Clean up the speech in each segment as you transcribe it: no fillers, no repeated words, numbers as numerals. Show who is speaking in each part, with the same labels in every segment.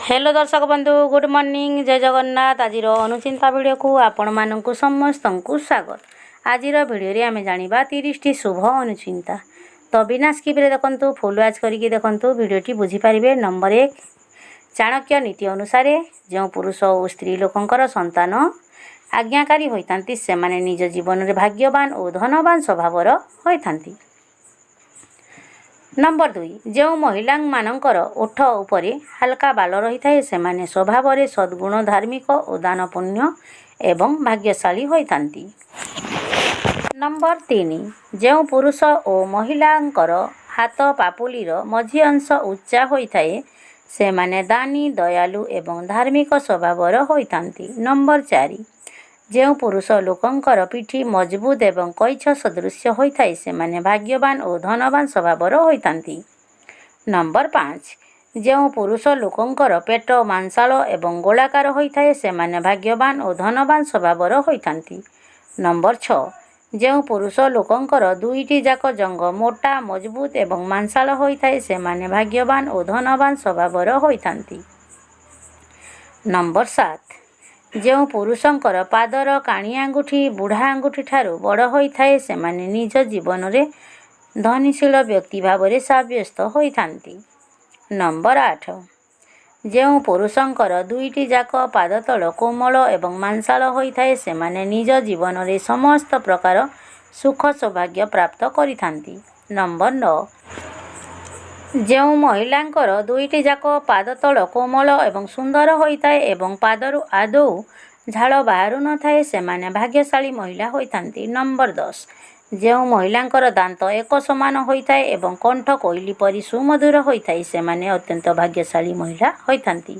Speaker 1: Hello दर्शक बंधु good morning जय जगन्नाथ। आज अनुचिंता वीडियो को आपण मानक समस्त स्वागत। आज वीडियो रे आमे जानिबा 30 टी शुभ अनुचिंता। तो बिना स्किप रे देखंतु फुल वाच करके देखंतु वीडियोटी बुझी पारिबे। नंबर 1 चाणक्य नीति अनुसार जो पुरुष और स्त्री लोकंकर संतान आज्ञाकारी होइतांती से माने निज जीवन रे भाग्यवान और धनवान स्वभावर होइतांती। नंबर 2 जो महिला मानकर ओठ उपरे हल्का बाल रही थाए से माने स्वभाव रे सद्गुण धार्मिक और दान पुण्य एवं भाग्यशाली होइतांती। नंबर 3 जो पुरुष और महिलांकर हाथ पापुलीर मझी अंश उच्चा होइथाए से माने दानी दयालु एवं धार्मिक स्वभावर होइतांती। नंबर 4 जो पुरुष लोकंकर पिठी मजबूत एवं कैछ सदृश्य होइथाए से माने भाग्यवान और धनवान स्वभावर होइतांती। नंबर 5 जो पुरुष लोकंकर पेट मांसाल एवं गोलाकार होइथाए से माने भाग्यवान और धनवान स्वभावर होइतांती। नंबर 6 जो पुरुष लोकंकर दुईटी जाक जंग मोटा मजबूत एवं मांसाल होइथाए से माने भाग्यवान और धनवान स्वभावर होइतांती। नंबर 7 जो पुरुषंकर पादर काणी आंगुठी बुढ़ा आंगुठी ठारू बड़ होइथाए से माने निज जीवन रे धनीशील व्यक्ति भाव साब्यस्त होइथांती। नंबर 8 जो पुरुषंकर दुईटी जाक पाद तल कोमल एवं मांसाल होइथाए से माने निज जीवन रे समस्त प्रकार सुख सौभाग्य प्राप्त करिथांती। नंबर 9 जो महिलांकर दुईटी जाक पाद तल कोमल एवं सुंदर होइथाए एवं पादरु आदौ झाड़ बाहरु न थाए से माने भाग्यशाली महिला होइथांती। नंबर 10 जो महिलांकर दांत एक समान होइथाए एवं कंठ कोइली परि सुमधुर होइथाए से माने अत्यंत भाग्यशाली महिला होइथांती।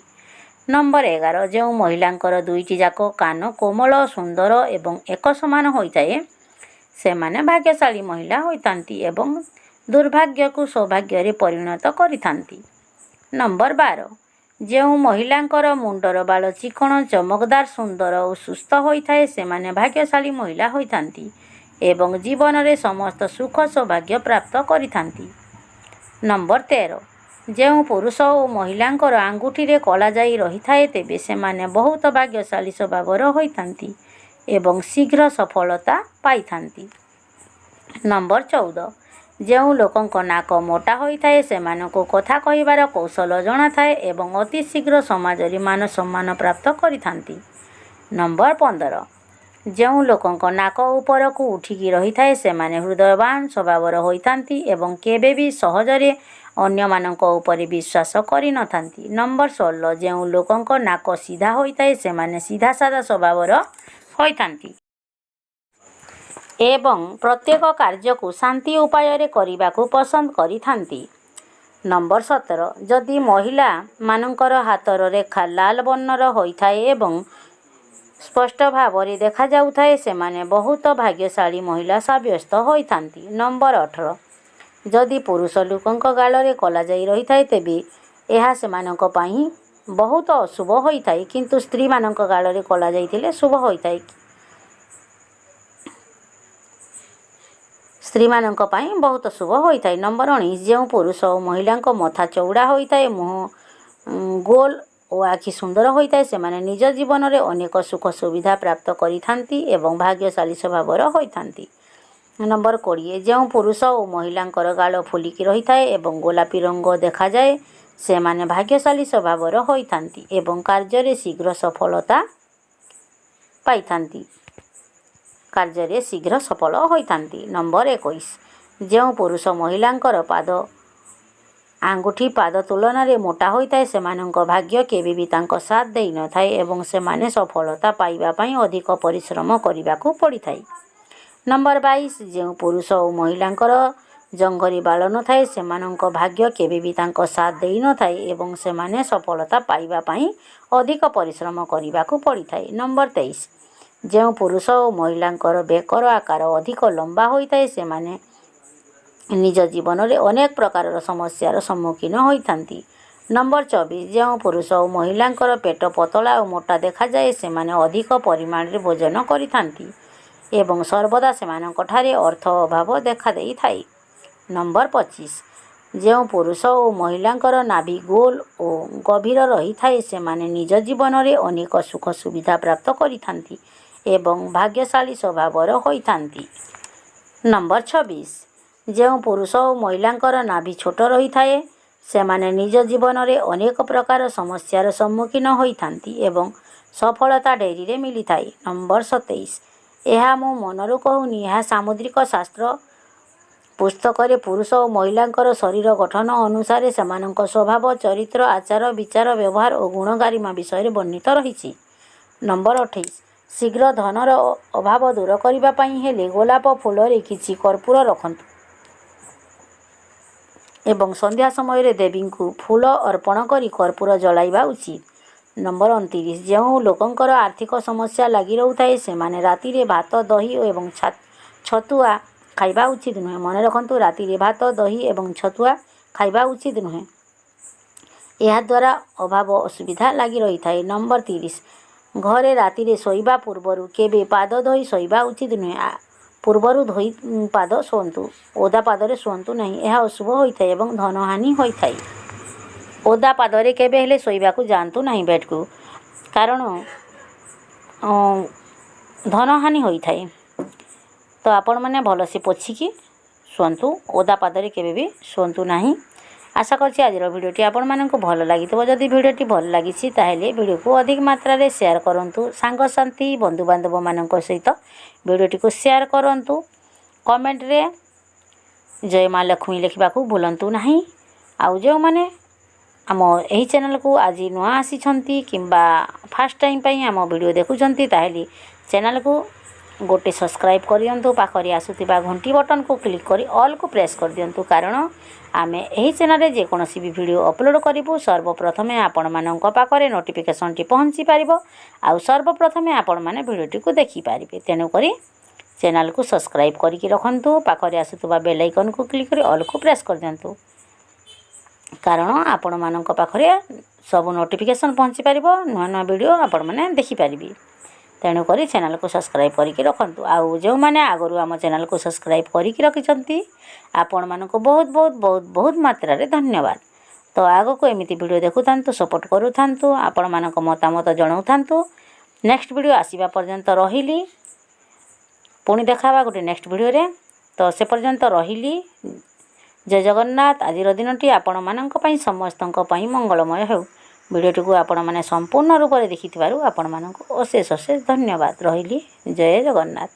Speaker 1: नंबर 11 जो महिलांकर दुईटी जाक कान कोमल सुंदर एवं एक समान होइथाए से माने भाग्यशाली महिला होइथांती एवं दुर्भाग्य को सौभाग्य रे परिणत करिथांती। नंबर 12 जो महिलांकर मुंडर बाल चिकण चमकदार सुंदर और सुस्थ होइथाए से माने भाग्यशाली महिला होइथांती एवं जीवन रे समस्त सुख सौभाग्य प्राप्त करिथांती। नंबर 13 जो पुरुष और महिलांकर आंगुठी रे कला जाई रही थाए तेबे से माने बहुत भाग्यशाली स्वभावर होइथांती एवं शीघ्र सफलता पाइथांती। नंबर 14 जो लोकंक नाक मोटा होइथाए से मानको कथा कहिबार कौशल जणा थाए एवं अति शीघ्र समाज रे मान सम्मान प्राप्त करिथांती। नंबर 15 जो लोकंक नाक ऊपर को उठिकी रही थाए से माने हृदयवान स्वभावर होइथांती एवं केबे भी सहजरे अन्य मानक ऊपर विश्वास करि नथांती। नंबर 16 जो लोकंक नाक सीधा होइथाए से माने सीधा साधा स्वभावर होइथांती एवं प्रत्येक कार्य को शांति उपाय रे करिबा को पसंद करिथांती। नंबर 17 जदि महिला मानकर हाथर रेखा लाल वर्णर होइथाए एवं स्पष्ट भाव रे देखा जाउथाए से माने बहुत भाग्यशाली महिला साब्यस्त होइथांती। नंबर 18 जदि पुरुष लोकंक गाल रे कला जाई रही थाए तेबे एहा से मानक पई बहुत अशुभ होइथाए किंतु स्त्री मानक गाल रे कला जाइथिले शुभ होइथाए। स्त्री मानक पई बहुत शुभ होइथाए। नंबर 19 जो पुरुष और महिलांक मथा चौड़ा होइथाए मुह गोल और आखि सुंदर होइथाए से माने निज जीवन रे अनेक सुख सुविधा प्राप्त करिथांती एवं भाग्यशाली स्वभावर होइथांती। नंबर 20 जो पुरुष और महिलांकर गाल फुलिकी रहिथाए एवं गोलापी रंग देखा जाए से माने भाग्यशाली स्वभावर होइथांती एवं कार्य रे शीघ्र सफलता पाइथांती कार्य रे शीघ्र सफल होइथांती। नंबर 21 जो पुरुष महिलांकर पाद आंगुठी पाद तुलन रे मोटा होइथाए से मानक भाग्य केबे भी तांको साथ देई न थाए एवं से माने सफलता पाइबा पई अधिक परिश्रम करिबा को पड़िथाए। नंबर 22 जो पुरुष और महिलांकर जंगरी बाल न थाए से मानक भाग्य केबे भी तांको साथ देई न थाए एवं से माने सफलता पाइबा पई अधिक परिश्रम करिबा को पड़िथाए। नंबर 23 जो पुरुष और महिलांकर बेकर आकार अधिक लंबा होइथाए से माने निज जीवन रे अनेक प्रकार समस्यार सम्मुखीन होइथांती। नंबर 24 जो पुरुष और महिलांकर पेट पतला और मोटा देखा जाए से माने अधिक परिमाण रे भोजन करिथांती एवं सर्वदा से मानक ठारे अर्थ अभाव देखा देई थाए। नंबर 25 ଯେଉଁ ପୁରୁଷ ଓ ମହିଳାଙ୍କର ନାଭି ଗୋଲ ଓ ଗଭୀର ରହିଥାଏ ସେମାନେ ନିଜ ଜୀବନରେ ଅନେକ ସୁଖ ସୁବିଧା ପ୍ରାପ୍ତ କରିଥାନ୍ତି ଏବଂ ଭାଗ୍ୟଶାଳୀ ସ୍ୱଭାବର ହୋଇଥାନ୍ତି। ନମ୍ବର 26 ଯେଉଁ ପୁରୁଷ ଓ ମହିଳାଙ୍କର ନାଭି ଛୋଟ ରହିଥାଏ ସେମାନେ ନିଜ ଜୀବନରେ ଅନେକ ପ୍ରକାର ସମସ୍ୟାର ସମ୍ମୁଖୀନ ହୋଇଥାନ୍ତି ଏବଂ ସଫଳତା ଡେରିରେ ମିଳିଥାଏ। ନମ୍ବର 27 ଏହା ମୁଁ ମନରୁ କହୁନି, ଏହା ସାମୁଦ୍ରିକ ଶାସ୍ତ୍ର ପୁସ୍ତକରେ ପୁରୁଷ ଓ ମହିଳାଙ୍କର ଶରୀର ଗଠନ ଅନୁସାରେ ସେମାନଙ୍କ ସ୍ୱଭାବ, ଚରିତ୍ର, ଆଚାର ବିଚାର, ବ୍ୟବହାର ଓ ଗୁଣ ଗାରିମା ବିଷୟରେ ବର୍ଣ୍ଣିତ ରହିଛି। ନମ୍ବର 28 ଶୀଘ୍ର ଧନର ଅଭାବ ଦୂର କରିବା ପାଇଁ ହେଲେ ଗୋଲାପ ଫୁଲରେ କିଛି କର୍ପୂର ରଖନ୍ତୁ ଏବଂ ସନ୍ଧ୍ୟା ସମୟରେ ଦେବୀଙ୍କୁ ଫୁଲ ଅର୍ପଣ କରି କର୍ପୂର ଜଳାଇବା ଉଚିତ। ନମ୍ବର 29 ଯେଉଁ ଲୋକଙ୍କର ଆର୍ଥିକ ସମସ୍ୟା ଲାଗି ରହୁଥାଏ ସେମାନେ ରାତିରେ ଭାତ, ଦହି ଏବଂ ଛତୁଆ ଖାଇବା ଉଚିତ ନୁହେଁ। ମନେ ରଖନ୍ତୁ, ରାତିରେ ଭାତ, ଦହି ଏବଂ ଛତୁଆ ଖାଇବା ଉଚିତ ନୁହେଁ। ଏହାଦ୍ୱାରା ଅଭାବ ଅସୁବିଧା ଲାଗି ରହିଥାଏ। ନମ୍ବର 30 ଘରେ ରାତିରେ ଶୋଇବା ପୂର୍ବରୁ କେବେ ପାଦ ଧୋଇ ଶୋଇବା ଉଚିତ ନୁହେଁ। ପୂର୍ବରୁ ଧୋଇ ପାଦ ଶୁଅନ୍ତୁ, ଓଦା ପାଦରେ ଶୁଅନ୍ତୁ ନାହିଁ। ଏହା ଅଶୁଭ ହୋଇଥାଏ ଏବଂ ଧନହାନି ହୋଇଥାଏ। ଓଦା ପାଦରେ କେବେ ହେଲେ ଶୋଇବାକୁ ଯାଆନ୍ତୁ ନାହିଁ ବେଡ଼କୁ, କାରଣ ଧନହାନି ହୋଇଥାଏ। ତ ଆପଣମାନେ ଭଲସେ ପୋଛିକି ଶୁଅନ୍ତୁ, ଓଦା ପାଦରେ କେବେ ବି ଶୁଅନ୍ତୁ ନାହିଁ। ଆଶା କରୁଛି ଆଜିର ଭିଡ଼ିଓଟି ଆପଣମାନଙ୍କୁ ଭଲ ଲାଗିଥିବ। ଯଦି ଭିଡ଼ିଓଟି ଭଲ ଲାଗିଛି ତାହେଲେ ଭିଡ଼ିଓକୁ ଅଧିକ ମାତ୍ରାରେ ସେୟାର କରନ୍ତୁ। ସାଙ୍ଗସାଥୀ ବନ୍ଧୁବାନ୍ଧବମାନଙ୍କ ସହିତ ଭିଡ଼ିଓଟିକୁ ସେୟାର କରନ୍ତୁ। କମେଣ୍ଟରେ ଜୟ ମା ଲକ୍ଷ୍ମୀ ଲେଖିବାକୁ ଭୁଲନ୍ତୁ ନାହିଁ। ଆଉ ଯେଉଁମାନେ ଆମ ଏହି ଚ୍ୟାନେଲକୁ ଆଜି ନୂଆ ଆସିଛନ୍ତି କିମ୍ବା ଫାର୍ଷ୍ଟ ଟାଇମ୍ ପାଇଁ ଆମ ଭିଡ଼ିଓ ଦେଖୁଛନ୍ତି ତାହେଲେ ଚ୍ୟାନେଲକୁ ଗୋଟେ ସବସ୍କ୍ରାଇବ୍ କରିଦିଅନ୍ତୁ। ପାଖରେ ଆସୁଥିବା ଘଣ୍ଟି ବଟନକୁ କ୍ଲିକ୍ କରି ଅଲ୍କୁ ପ୍ରେସ୍ କରିଦିଅନ୍ତୁ, କାରଣ ଆମେ ଏହି ଚ୍ୟାନେଲରେ ଯେକୌଣସି ବି ଭିଡ଼ିଓ ଅପଲୋଡ଼ କରିବୁ ସର୍ବପ୍ରଥମେ ଆପଣମାନଙ୍କ ପାଖରେ ନୋଟିଫିକେସନ୍ଟି ପହଞ୍ଚି ପାରିବ ଆଉ ସର୍ବପ୍ରଥମେ ଆପଣମାନେ ଭିଡ଼ିଓଟିକୁ ଦେଖିପାରିବେ। ତେଣୁକରି ଚ୍ୟାନେଲକୁ ସବସ୍କ୍ରାଇବ୍ କରିକି ରଖନ୍ତୁ। ପାଖରେ ଆସୁଥିବା ବେଲ୍ ଆଇକନ୍କୁ କ୍ଲିକ୍ କରି ଅଲ୍କୁ ପ୍ରେସ୍ କରିଦିଅନ୍ତୁ, କାରଣ ଆପଣମାନଙ୍କ ପାଖରେ ସବୁ ନୋଟିଫିକେସନ୍ ପହଞ୍ଚି ପାରିବ, ନୂଆ ନୂଆ ଭିଡ଼ିଓ ଆପଣମାନେ ଦେଖିପାରିବେ। ତେଣୁକରି ଚ୍ୟାନେଲକୁ ସବସ୍କ୍ରାଇବ୍ କରିକି ରଖନ୍ତୁ। ଆଉ ଯେଉଁମାନେ ଆଗରୁ ଆମ ଚ୍ୟାନେଲକୁ ସବସ୍କ୍ରାଇବ୍ କରିକି ରଖିଛନ୍ତି ଆପଣମାନଙ୍କୁ ବହୁତ ବହୁତ ବହୁତ ବହୁତ ମାତ୍ରାରେ ଧନ୍ୟବାଦ। ତ ଆଗକୁ ଏମିତି ଭିଡ଼ିଓ ଦେଖୁଥାନ୍ତୁ, ସପୋର୍ଟ କରୁଥାନ୍ତୁ, ଆପଣମାନଙ୍କ ମତାମତ ଜଣାଉଥାନ୍ତୁ। ନେକ୍ସଟ ଭିଡ଼ିଓ ଆସିବା ପର୍ଯ୍ୟନ୍ତ ରହିଲି। ପୁଣି ଦେଖା ହେବା ଗୋଟେ ନେକ୍ସଟ ଭିଡ଼ିଓରେ। ତ ସେ ପର୍ଯ୍ୟନ୍ତ ରହିଲି। ଜୟ ଜଗନ୍ନାଥ। ଆଜିର ଦିନଟି ଆପଣମାନଙ୍କ ପାଇଁ ସମସ୍ତଙ୍କ ପାଇଁ ମଙ୍ଗଳମୟ ହେଉ। ଭିଡ଼ିଓଟିକୁ ଆପଣମାନେ ସମ୍ପୂର୍ଣ୍ଣ ରୂପରେ ଦେଖିଥିବାରୁ ଆପଣମାନଙ୍କୁ ଅଶେଷ ଅଶେଷ ଧନ୍ୟବାଦ। ରହିଲି। ଜୟ ଜଗନ୍ନାଥ।